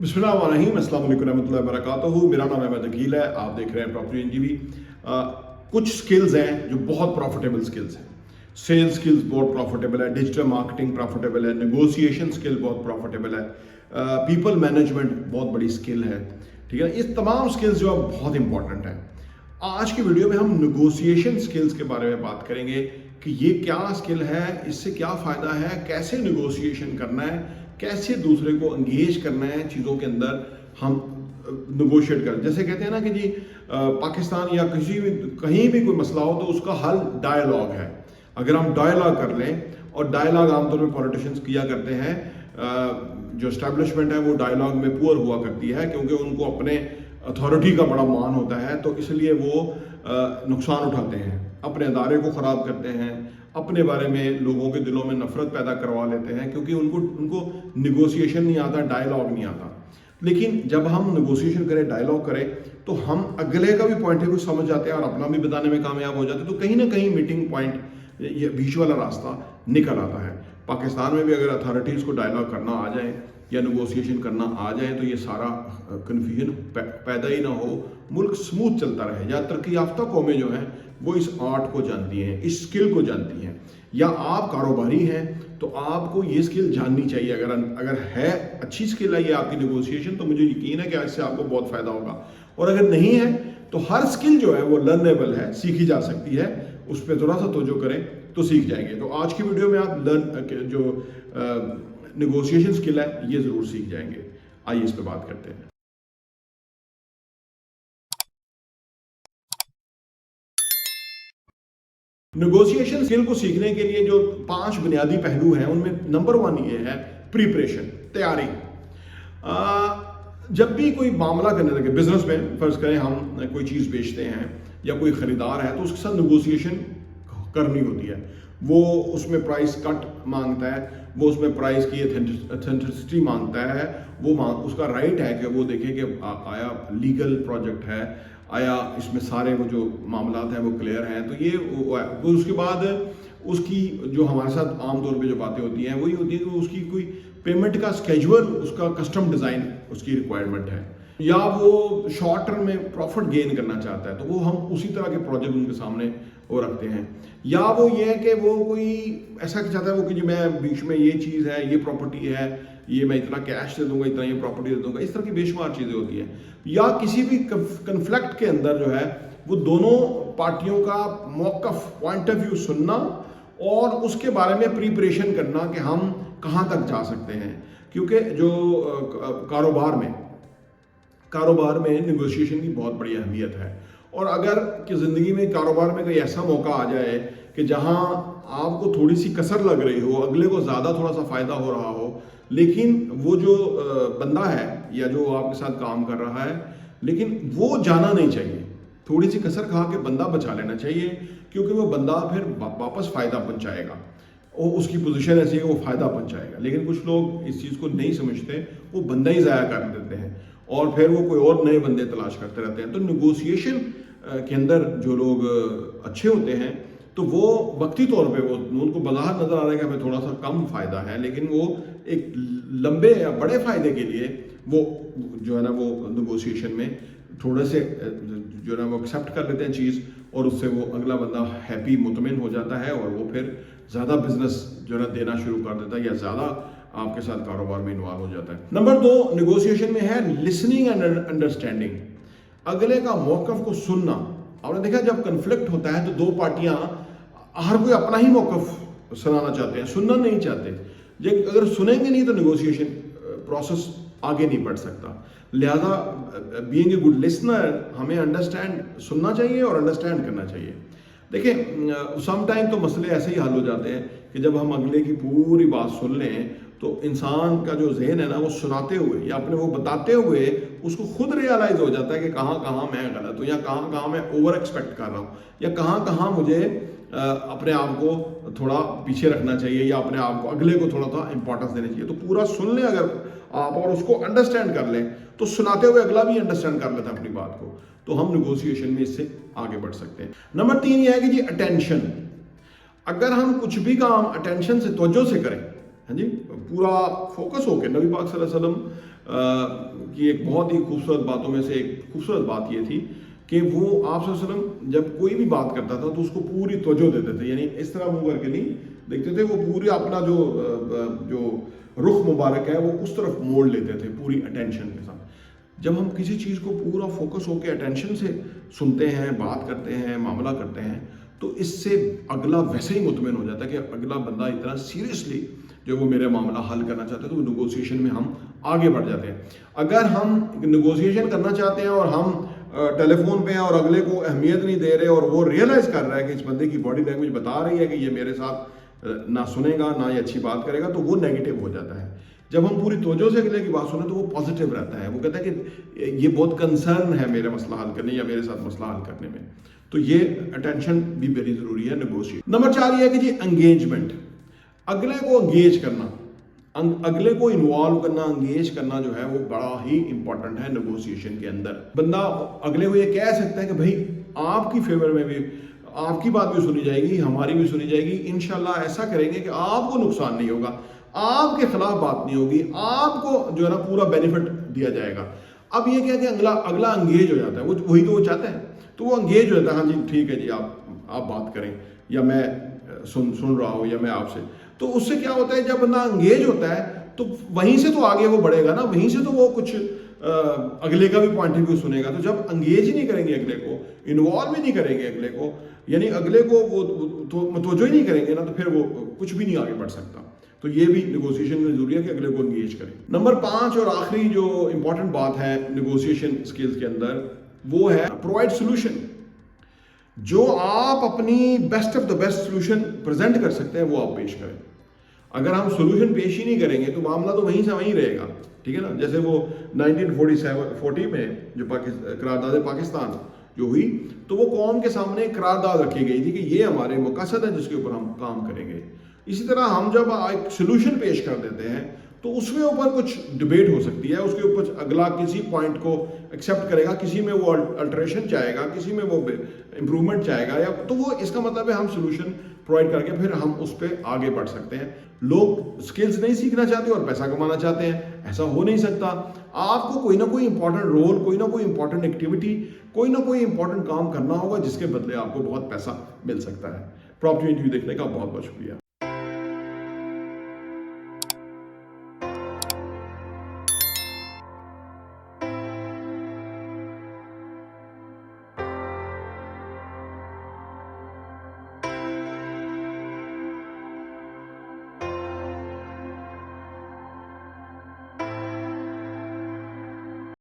बिस्मिल्लाहिर्रहमानिर्रहीम, अस्सलाम वालेकुम रहमतुल्लाहि व बरकातुहू। मेरा नाम अहमद अकील है। आप देख रहे हैं प्रॉपर्टी एनजीवी। कुछ स्किल्स हैं जो बहुत प्रॉफिटेबल स्किल्स हैं। सेल्स स्किल्स बहुत प्रॉफिटेबल है, डिजिटल मार्केटिंग प्रॉफिटेबल है, नेगोशिएशन स्किल बहुत प्रॉफिटेबल है, पीपल मैनेजमेंट बहुत बड़ी स्किल है। ठीक है, ये तमाम स्किल्स जो है बहुत इंपॉर्टेंट है। आज की वीडियो में हम नेगोशिएशन स्किल्स के बारे में बात करेंगे कि ये क्या स्किल है, इससे क्या फ़ायदा है, कैसे नेगोशिएशन करना है, कैसे दूसरे को एंगेज करना है चीज़ों के अंदर हम नेगोशिएट करें। जैसे कहते हैं ना कि जी पाकिस्तान या कहीं भी कोई मसला हो तो उसका हल डायलॉग है। अगर हम डायलॉग कर लें, और डायलॉग आमतौर पर पॉलिटिशियंस किया करते हैं, जो एस्टेब्लिशमेंट है वो डायलॉग में पुअर हुआ करती है क्योंकि उनको अपने अथॉरिटी का बड़ा मान होता है, तो इसलिए वो नुकसान उठाते हैं, अपने अदारे को ख़राब करते हैं, अपने बारे में लोगों के दिलों में नफरत पैदा करवा लेते हैं क्योंकि उनको निगोशिएशन नहीं आता, डायलॉग नहीं आता। लेकिन जब हम नेगोशिएशन करें, डायलॉग करें, तो हम अगले का भी पॉइंट ऑफ व्यू समझ जाते हैं और अपना भी बताने में कामयाब हो जाते हैं। तो कहीं ना कहीं मीटिंग पॉइंट, ये बीच वाला रास्ता निकल आता है। पाकिस्तान में भी अगर अथॉरिटीज़ को डायलॉग करना आ जाए या नेगोशिएशन करना आ जाए तो ये सारा कन्फ्यूजन पैदा ही ना हो, मुल्क स्मूथ चलता रहे। या तरक्की याफ्ता कौमें जो हैं वो इस आर्ट को जानती हैं, इस स्किल को जानती हैं। या आप कारोबारी हैं तो आपको ये स्किल जाननी चाहिए। अगर है अच्छी स्किल है ये आपकी नेगोशिएशन, तो मुझे यकीन है कि इससे आपको बहुत फ़ायदा होगा। और अगर नहीं है तो हर स्किल जो है वो लर्नेबल है, सीखी जा सकती है। उस पर थोड़ा सा तवज्जो करें तो सीख जाएंगे। तो आज की वीडियो में आप जो नेगोशिएशन स्किल है ये ज़रूर सीख जाएंगे। आइए इस पर बात करते हैं। नेगोशिएशन स्किल को सीखने के लिए जो 5 बुनियादी पहलू हैं उनमें नंबर 1 ये है प्रिपरेशन, तैयारी। जब भी कोई मामला करने लगे, बिजनेस में फर्ज करें हम कोई चीज़ बेचते हैं या कोई ख़रीदार है तो उसके साथ नेगोशिएशन करनी होती है। वो उसमें प्राइस कट मांगता है, वो उसमें प्राइस की ऑथेंटिसिटी मांगता है, उसका राइट है कि वो देखे कि आया लीगल प्रोजेक्ट है, आया इसमें सारे वो जो मामलात हैं वो क्लियर हैं। तो ये वो उसके बाद उसकी जो हमारे साथ आमतौर पे जो बातें होती हैं वही होती है कि उसकी कोई पेमेंट का स्केड्यूल, उसका कस्टम डिज़ाइन उसकी रिक्वायरमेंट है, या वो शॉर्ट टर्म में प्रॉफिट गेन करना चाहता है तो वो हम उसी तरह के प्रोजेक्ट उनके सामने वो रखते हैं। या वो ये है कि वो कोई ऐसा चाहता है वो कि जी मैं बीच में ये चीज़ है, ये प्रॉपर्टी है, ये मैं इतना कैश दे दूंगा, इतना ये प्रॉपर्टी दे दूंगा, इस तरह की बेशुमार चीज़ें होती हैं। या किसी भी कन्फ्लिक्ट के अंदर जो है वो दोनों पार्टियों का मौक़िफ़, पॉइंट ऑफ व्यू सुनना और उसके बारे में प्रिपरेशन करना कि हम कहाँ तक जा सकते हैं। क्योंकि जो कारोबार में नेगोशिएशन की बहुत बड़ी अहमियत है। और अगर कि ज़िंदगी में कारोबार में कोई ऐसा मौका आ जाए कि जहां आपको थोड़ी सी कसर लग रही हो, अगले को ज़्यादा थोड़ा सा फ़ायदा हो रहा हो, लेकिन वो जो बंदा है या जो आपके साथ काम कर रहा है, लेकिन वो जाना नहीं चाहिए। थोड़ी सी कसर खा के बंदा बचा लेना चाहिए क्योंकि वो बंदा फिर वापस फ़ायदा पहुँचाएगा और उसकी पोजीशन ऐसी है कि वो फ़ायदा पहुँचाएगा। लेकिन कुछ लोग इस चीज़ को नहीं समझते, वो बंदा ही ज़ाया कर देते हैं और फिर वो कोई और नए बंदे तलाश करते रहते हैं। तो नेगोशिएशन के अंदर जो लोग अच्छे होते हैं तो वो वक्ती तौर पे वो उनको बाजार नज़र आ रहा है कि हमें थोड़ा सा कम फ़ायदा है, लेकिन वो एक लंबे या बड़े फ़ायदे के लिए वो जो है ना वो नेगोशिएशन में थोड़े से जो है ना वो एक्सेप्ट कर लेते हैं चीज़, और उससे वो अगला बंदा हैप्पी, मुतमिन हो जाता है और वो फिर ज़्यादा बिजनेस जो है ना देना शुरू कर देता है या ज़्यादा आपके साथ कारोबार में इन्वॉल्व हो जाता है। नंबर 2 नेगोशिएशन में है लिसनिंग एंड अंडरस्टैंडिंग, अगले का मौक़िफ़ को सुनना। आपने देखा जब कन्फ्लिक्ट होता है तो दो पार्टियां हर कोई अपना ही मौक़िफ़ सुनाना चाहते हैं, सुनना नहीं चाहते। जब अगर सुनेंगे नहीं तो नेगोशिएशन प्रोसेस आगे नहीं बढ़ सकता। लिहाजा बीइंग ए गुड लिसनर हमें अंडरस्टैंड सुनना चाहिए और अंडरस्टैंड करना चाहिए। देखिए सम टाइम तो मसले ऐसे ही हल हो जाते हैं कि जब हम अगले की पूरी बात सुन लें तो इंसान का जो ज़हन है ना वो सुनाते हुए या अपने वो बताते हुए उसको खुद रियलाइज़ हो जाता है कि कहाँ कहाँ मैं गलत हूँ या कहाँ कहाँ मैं ओवर एक्सपेक्ट कर रहा हूँ या कहाँ कहाँ मुझे अपने आप को थोड़ा पीछे रखना चाहिए या अपने आप को अगले को थोड़ा सा इंपॉर्टेंस देनी चाहिए। तो पूरा सुन लें अगर आप और उसको अंडरस्टैंड कर लें तो सुनाते हुए अगला भी अंडरस्टैंड कर लेता है अपनी बात को, तो हम नेगोशिएशन में इससे आगे बढ़ सकते हैं। नंबर 3 यह है कि जी अटेंशन। अगर हम कुछ भी काम अटेंशन से, तवज्जो से करें, हाँ जी, पूरा फोकस होकर, नबी पाक सल्लल्लाहु अलैहि वसल्लम کی ایک بہت ہی خوبصورت باتوں میں سے ایک خوبصورت بات یہ تھی کہ وہ آپ صلی اللہ علیہ وسلم جب کوئی بھی بات کرتا تھا تو اس کو پوری توجہ دیتے تھے، یعنی اس طرح منہ کر کے نہیں دیکھتے تھے، وہ پوری اپنا جو رخ مبارک ہے وہ اس طرف موڑ لیتے تھے پوری اٹینشن کے ساتھ۔ جب ہم کسی چیز کو پورا فوکس ہو کے اٹینشن سے سنتے ہیں، بات کرتے ہیں، معاملہ کرتے ہیں، تو اس سے اگلا ویسے ہی مطمئن ہو جاتا ہے کہ اگلا بندہ اتنا سیریسلی جو وہ میرا معاملہ حل کرنا چاہتے ہیں، تو وہ نیگوسیشن میں ہم آگے بڑھ جاتے ہیں۔ اگر ہم نیگوسیشن کرنا چاہتے ہیں اور ہم ٹیلی فون پہ ہیں اور اگلے کو اہمیت نہیں دے رہے اور وہ ریئلائز کر رہا ہے کہ اس بندے کی باڈی لینگویج بتا رہی ہے کہ یہ میرے ساتھ نہ سنے گا نہ یہ اچھی بات کرے گا، تو وہ نیگیٹو ہو جاتا ہے۔ جب ہم پوری توجہ سے اگلے کی بات سنیں تو وہ پازیٹیو رہتا ہے، وہ کہتا ہے کہ یہ بہت کنسرن ہے میرا مسئلہ حل کرنے یا میرے ساتھ مسئلہ حل کرنے میں۔ تو یہ اٹینشن بھی بڑی ضروری ہے نیگوشیشن۔ نمبر 4 یہ ہے کہ جی انگیجمنٹ، اگلے کو انگیج کرنا، اگلے کو انوالو کرنا، انگیج کرنا جو ہے وہ بڑا ہی امپورٹنٹ ہے نیگوسیشن کے اندر۔ بندہ اگلے کو یہ کہہ سکتا ہے کہ بھائی آپ کی فیور میں بھی آپ کی بات بھی سنی جائے گی، ہماری بھی سنی جائے گی، انشاءاللہ ایسا کریں گے کہ آپ کو نقصان نہیں ہوگا، آپ کے خلاف بات نہیں ہوگی، آپ کو جو ہے نا پورا بینیفٹ دیا جائے گا۔ اب یہ کیا کہ اگلا انگیج ہو جاتا ہے، وہی تو وہ چاہتا ہے، تو وہ انگیج ہو جاتا ہے، ہاں جی ٹھیک ہے جی آپ بات کریں، یا میں سن رہا ہوں، یا میں آپ سے۔ تو اس سے کیا ہوتا ہے، جب بندہ انگیج ہوتا ہے تو وہیں سے تو آگے وہ بڑھے گا نا، وہیں سے تو وہ کچھ اگلے کا بھی پوائنٹ آف ویو سنے گا۔ تو جب انگیج ہی نہیں کریں گے اگلے کو، انوالو ہی نہیں کریں گے اگلے کو، یعنی اگلے کو وہ متوجہ ہی نہیں کریں گے نا، تو پھر وہ کچھ بھی نہیں آگے بڑھ سکتا۔ تو یہ بھی نیگوسیشن میں ضروری ہے کہ اگلے کو انگیج کریں۔ نمبر 5 اور آخری جو امپورٹنٹ بات ہے نیگوسیشن سکلز کے اندر، وہ ہے پرووائڈ سولوشن۔ جو آپ اپنی best of the best solution present کر سکتے ہیں وہ آپ پیش کریں۔ اگر ہم سولوشن پیش ہی نہیں کریں گے تو معاملہ تو وہیں سے وہیں رہے گا، ٹھیک ہے نا۔ جیسے وہ 1940 میں جو قرارداد پاکستان جو ہوئی، تو وہ قوم کے سامنے ایک قرارداد رکھی گئی تھی کہ یہ ہمارے مقاصد ہے جس کے اوپر ہم کام کریں گے۔ اسی طرح ہم جب ایک سولوشن پیش کر دیتے ہیں تو اس میں اوپر کچھ ڈبیٹ ہو سکتی ہے، اس کے اوپر اگلا کسی پوائنٹ کو ایکسیپٹ کرے گا، کسی میں وہ الٹریشن چاہے گا، کسی میں وہ امپرومنٹ چاہے گا، یا تو وہ اس کا مطلب ہے ہم سولوشن پرووائڈ کر کے پھر ہم اس پہ آگے بڑھ سکتے ہیں۔ لوگ سکلز نہیں سیکھنا چاہتے اور پیسہ کمانا چاہتے ہیں، ایسا ہو نہیں سکتا۔ آپ کو کوئی نہ کوئی امپورٹنٹ رول، کوئی نہ کوئی امپورٹنٹ ایکٹیویٹی، کوئی نہ کوئی امپورٹنٹ کام کرنا ہوگا جس کے بدلے آپ کو بہت پیسہ مل سکتا ہے۔ پراپرٹی انٹرویو دیکھنے کا بہت بہت شکریہ۔